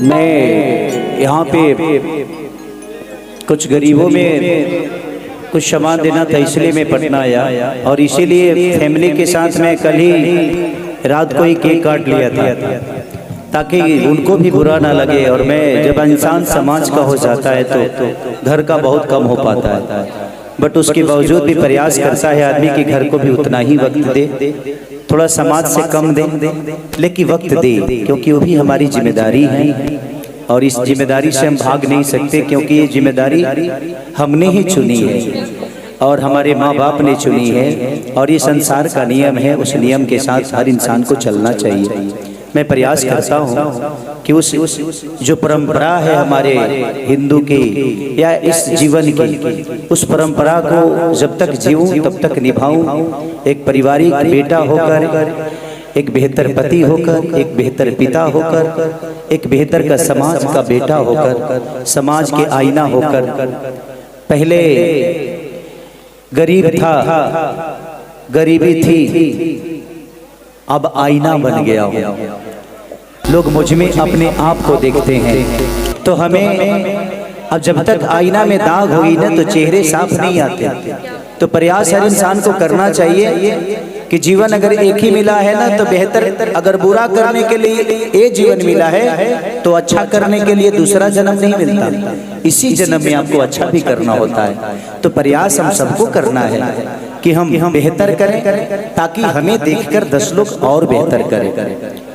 मैं यहाँ पे कुछ गरीबों में कुछ सामान देना था, इसलिए मैं पटना आया और इसीलिए फैमिली के साथ मैं कल ही रात को ही केक काट लिया था ताकि उनको भी बुरा ना लगे। और मैं जब इंसान समाज का हो जाता है तो घर का बहुत कम हो पाता है, बट उसके बावजूद भी प्रयास करता है आदमी कि घर को भी उतना ही वक्त दे, थोड़ा समाज से कम दे लेकिन वक्त दे, क्योंकि वो भी हमारी जिम्मेदारी है और इस जिम्मेदारी से हम भाग नहीं सकते, क्योंकि ये जिम्मेदारी हमने ही चुनी है और हमारे माँ बाप ने चुनी है और ये संसार का नियम है। उस नियम के साथ हर इंसान को चलना चाहिए। मैं प्रयास करता हूँ कि उस जो परंपरा है हमारे हिंदू की या इस जीवन की, उस परंपरा को जब तक जीऊँ तब तक निभाऊँ। एक पारिवारिक बेटा होकर, एक बेहतर पति होकर, एक बेहतर पिता होकर, एक बेहतर का समाज का बेटा होकर, समाज के आईना होकर। पहले गरीब था, गरीबी थी, अब आईना बन गया हो। लोग मुझ में अपने आप को देखते हैं, तो हमें अब जब तक आईना में दाग होगी ना तो चेहरे साफ नहीं आते। तो प्रयास हर इंसान को करना चाहिए कि जीवन अगर एक ही मिला है ना तो बेहतर, अगर बुरा करने के लिए ये जीवन मिला है तो अच्छा करने के लिए दूसरा जन्म नहीं मिलता। इसी जन्म में आपको अच्छा भी करना होता है। तो प्रयास हम सबको करना है कि हम बेहतर करें ताकि हमें देखकर 10 लोग और बेहतर करें।